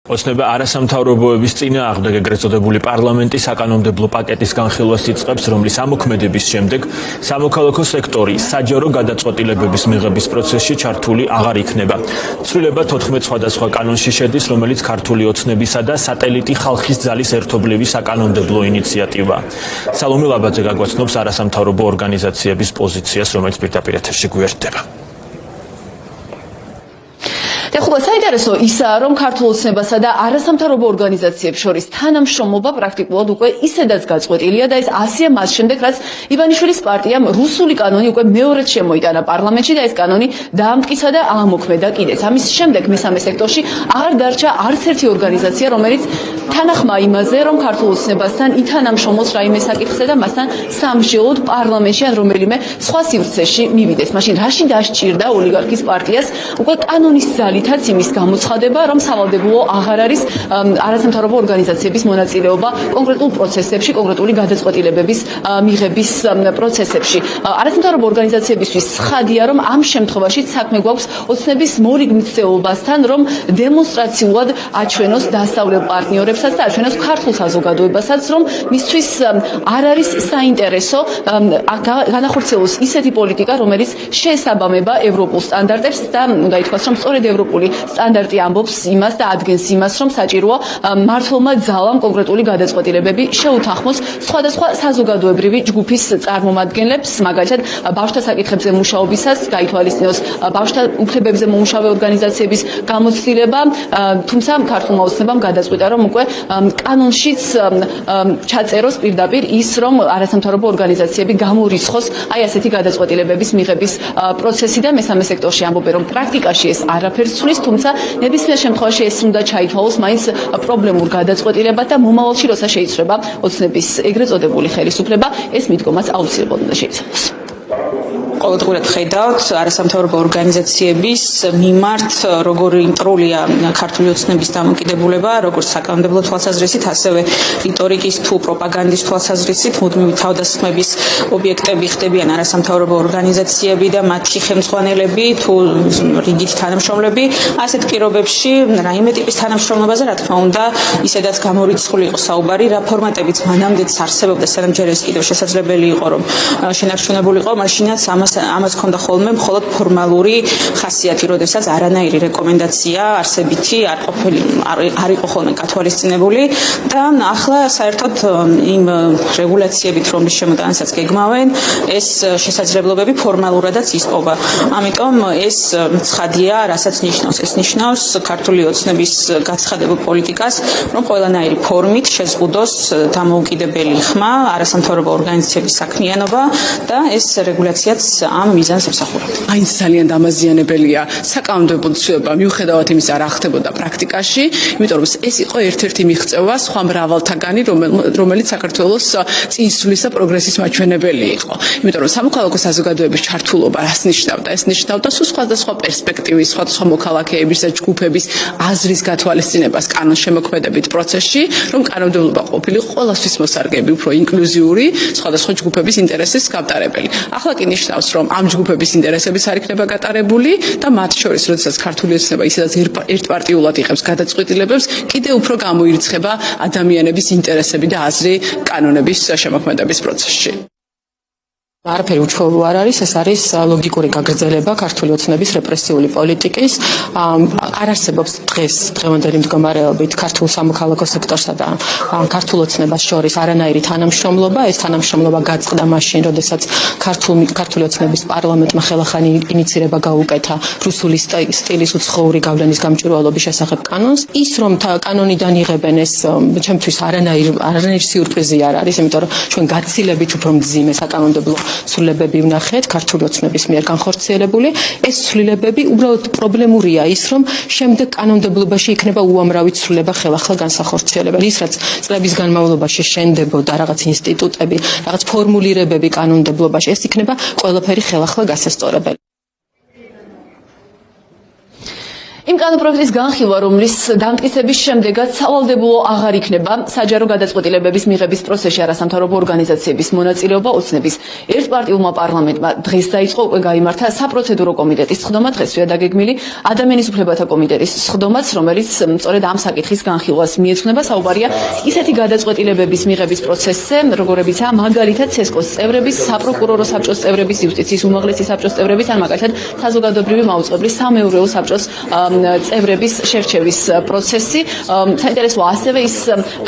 ოცნება არასამთავრობოების წინააღმდეგ ეგრეთ წოდებული პარლამენტის საკანონმდებლო პაკეტის განხილვას იწყებს, რომლის ამოქმედების შემდეგ სამოქალაქო სექტორი საჯარო გადაწყვეტილებების მიღების პროცესში ჩართული აღარ იქნება. ცვლილება 14 სხვადასხვა კანონში შედის, რომელიც ქართული ოცნებისა და სატელიტი ხალხის ძალის ერთობლივი საკანონმდებლო ინიციატივაა. სალომე ლაბაძე გაგვაცნობს არასამთავრობო ორგანიზაციების პოზიციას, რომელიც პირდაპირ ეთერში გვერდება. ეხლა საინტერესო ისაა, რომ ქართულ ოცნებასა და არასამთავრობო ორგანიზაციებს შორის თანამშრომლობა პრაქტიკულად უკვე ისედაც გაწყვეტილია და ეს ასია მას შემდეგ, რაც ივანიშვილის პარტიამ რუსული კანონი უკვე მეორედ შემოიტანა პარლამენტში და ეს კანონი დაამტკიცა და აამოქმედა კიდეც. ამის შემდეგ მესამე სექტორში აღარ დარჩა არც ერთი ორგანიზაცია, რომელიც თანახმა იმაზე, რომ ქართულ ოცნებასთან ითანამშრომლოს რაიმე საკითხზე და მასთან სამშეოდ პარლამენტში ან რომელიმე სხვა სივრცეში მივიდეს. მაშინ რაში დასჭირდა ოლიგარქის პარტიას უკვე კანონის ძალითაც იმის გამოცხადება, რომ სავალდებულო აღარ არის არასამთავრობო ორგანიზაციების მონაწილეობა კონკრეტულ პროცესებში, კონკრეტული გადაწყვეტილებების მიღების პროცესებში. არასამთავრობო ორგანიზაციებისთვის ცხადია, რომ ამ შემთხვევაში საქმე გვაქვს ოცნების მორიგ მცდელობასთან, რომ დემონსტრაციულად აჩვენოს დასავლელ პარტნიორებსაც და აჩვენოს ქართულ საზოგადოებასაც, რომ მისთვის არ არის საინტერესო განახორციელოს ისეთი პოლიტიკა, რომელიც შეესაბამება ევროპულ სტანდარტებს და უნდა ითქვას, რომ სწორედ ევროპული სტანდარტი ამბობს იმას და ადგენს იმას, რომ საჭიროა მმართველმა ძალამ კონკრეტული გადაწყვეტილებები შეუთანხმოს სხვადასხვა საზოგადოებრივი ჯგუფის წარმომადგენლებს, მაგალითად ბავშვთა საკითხებზე მუშაობისას გაითვალისწინოს ბავშვთა უფლებებზე მომუშავე ორგანიზაციების გამოცდილება, თუმცა ქართულმა ოცნებამ გადაწყვიტა, რომ უკვე კანონშიც ჩაწეროს პირდაპირ ის, რომ არასამთავრობო ორგანიზაციები გამორიცხოს აი ასეთი გადაწყვეტილებების მიღების პროცესი და მესამე სექტორში ამბობენ, რომ პრაქტიკაში ეს არაფერს ცვლის, თუმცა ნებისმიერ შემთხვევაში ეს უნდა ჩაითვალოს მაინც პრობლემურ გადაწყვეტილებად და მომავალში როცა შეიცვლება ოცნების ეგრეთ წოდებული ხელისუფლება, ეს მიდგომაც აუცილებლად უნდა შეიცვალოს. ყოველდღურად ხედავთ არასამთავრობო ორგანიზაციების მიმართ როგორი მტრულია ქართული ოცნების დამოკიდებულება, როგორც საკანონმდებლო თვალსაზრისით, ასევე რიტორიკის თუ პროპაგანდის თვალსაზრისით, მუდმივი თავდასხმების ობიექტები ხდებიან არასამთავრობო ორგანიზაციები და მათი ხელმძღვანელები თუ რიგით თანამშრომლები. ასეთ პირობებში რაიმე ტიპის თანამშრომლობაზე, რა თქმა უნდა, ისედაც გამორიცხული იყო საუბარი, რა ფორმატებიც მანამდეც არსებობდა, სანამ ჯერ ეს კიდევ შესაძლებელი იყო, რომ შენარჩუნებულიყო, მაშინაც ამას ჰქონდა ხოლმე მხოლოდ ფორმალური ხასიათი, როდესაც არანაირი რეკომენდაცია არსებითი არ იყო ხოლმე გათვალისწინებული და ახლა საერთოდ იმ რეგულაციებით, რომლის შემოტანასაც გეგმავენ, ეს შესაძლებლობები ფორმალურადაც ისპოვა. ამიტომ ეს ცხადია, რასაც ნიშნავს. ეს ნიშნავს ქართული ოცნების გაცხადებულ პოლიტიკას, რომ ყველანაირი ფორმით შეზღუდოს დამოუკიდებელი ხმა, არასამთავრობო ორგანიზაციების საქმიანობა და ეს რეგულაციაც ამ მიზანს ემსახურება. მაინც ძალიან დამაზიანებელია საკანონმდებლო ცვლილება, მიუხედავად იმისა, რა ხდებოდა პრაქტიკაში, იმიტომ რომ ეს იყო ერთ-ერთი მიღწევა სხვა მრავალთაგანი, რომელიც საქართველოს წინსვლის და პროგრესის მაჩვენებელი იყო. იმიტომ რომ სამოქალაქო საზოგადოების ჩართულობა რას ნიშნავდა? ეს ნიშნავდა სხვადასხვა პერსპექტივის, სხვადასხვა მოქალაქეების და ჯგუფების აზრის გათვალისწინებას კანონშემოქმედებით პროცესში, რომ კანონმდებლობა ყოფილიყო ყველასთვის მოსარგებელი, უფრო ინკლუზიური, სხვადასხვა ჯგუფების ინტერესის გავტარებელი. ახლა კი ნიშნავს, რომ ამ ჯგუფების ინტერესებიც არ იქნება გატარებული და მათ შორის, როდესაც ქართული ოცნება ისედაც ერთპარტიულად იღებს გადაწყვეტილებებს, კიდევ უფრო გამოირიცხება ადამიანების ინტერესები და აზრი კანონების შემოქმედების პროცესში. არაფერი უჩვეულო არ არის, ეს არის ლოგიკური გაგრძელება ქართული ოცნების რეპრესიული პოლიტიკის. არ არსებობს დღევანდელი მდგომარეობით ქართულ სამოქალაქო სექტორსა და ქართულ ოცნებას შორის არანაირი თანამშრომლობა. ეს თანამშრომლობა გაწყდა მაშინ, როდესაც ქართული ოცნების პარლამენტმა ხელახანი ინიცირება გაუკეთა რუსული სტილის უცხოური გავლენის გამჭვირვალობის შესახებ კანონს. ის რომ კანონიდან იღებენ, ეს ჩემთვის არანაირი სიურპრიზი არ არის, იმიტომ რომ ჩვენ გაცილებით უფრო მძიმე საკანონმდებლო ცვლილებები ვნახეთ ქართული ოცნების მიერ განხორციელებული. ეს ცვლილებები უბრალოდ პრობლემურია ის, რომ შემდეგ კანონმდებლობაში იქნება უამრავი ცვლილება ხელახლა განსახორციელებელი. ის რაც წლების განმავლობაში შენდებოდა რაღაც ინსტიტუტები, რაღაც ფორმულირებები კანონმდებლობაში, ეს იქნება ყველაფერი ხელახლა გასასწორებელი. იმ კანონპროექტის განხილვა, რომლის დამტკიცების შემდეგაც სავალდებულო აღარ იქნება საჯარო გადაწყვეტილებების მიღების პროცესში არასამთავრობო ორგანიზაციების მონაწილეობა ოცნების ერთპარტიულმა პარლამენტმა დღეს დაიწყო უკვე გაიმართა საპროცედურო კომიტეტის სხდომა, დღესვეა დაგეგმილი ადამიანის უფლებათა კომიტეტის სხდომაც, რომელიც სწორედ ამ საკითხის განხილვას მიეძღვნება. საუბარია ისეთი გადაწყვეტილებების მიღების პროცესზე, როგორებიცაა მაგალითად ცესკოს წევრების, საპროკურორო საბჭოს წევრების, იუსტიციის უმაღლესი საბჭოს წევრების, ან მაგალითად საზოგადოებრივი მაუწყებლის სამეურვეო საბჭოს წევრების შერჩევის პროცესი. საინტერესოა ასევე ის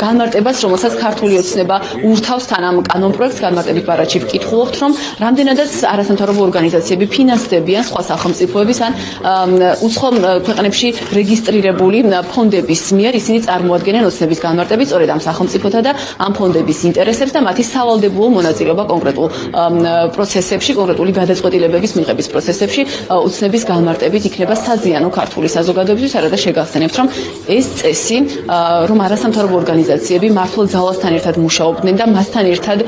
განმარტებაც, რომელსაც ქართული ოცნება ურთავს თან ამ კანონპროექტს, განმარტებით ბარათში ვკითხულობთ, რომ რამდენადაც არასამთავრობო ორგანიზაციები ფინანსდებიან სხვა სახელმწიფოების ან უცხო ქვეყნებში რეგისტრირებული ფონდების მიერ, ისინი წარმოადგენენ ოცნების განმარტებით სწორედ ამ სახელმწიფოთა და ამ ფონდების ინტერესებს და მათი სავალდებულო მონაწილეობა კონკრეტულ პროცესებში, კონკრეტული გადაწყვეტილებების მიღების პროცესებში ოცნების განმარტებით იქნება საზიანო ქართული საზოგადოებისთვის. არადა შეგახსენებთ, რომ ეს წესი, რომ არასამთავრობო ორგანიზაციები მართლ ძალასთან ერთად მუშაობდნენ და მასთან ერთად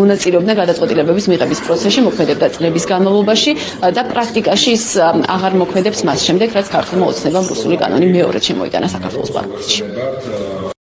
მონაწილეობდნენ გადაწყვეტილებების მიღების პროცესში, მოქმედებდა წლების განმავლობაში და პრაქტიკაში ის აღარ მოქმედებს მას შემდეგ, რაც ქართულმა ოცნებამ რუსული კანონი მეორედ შემოიტანა საქართველოს პარლამენტში.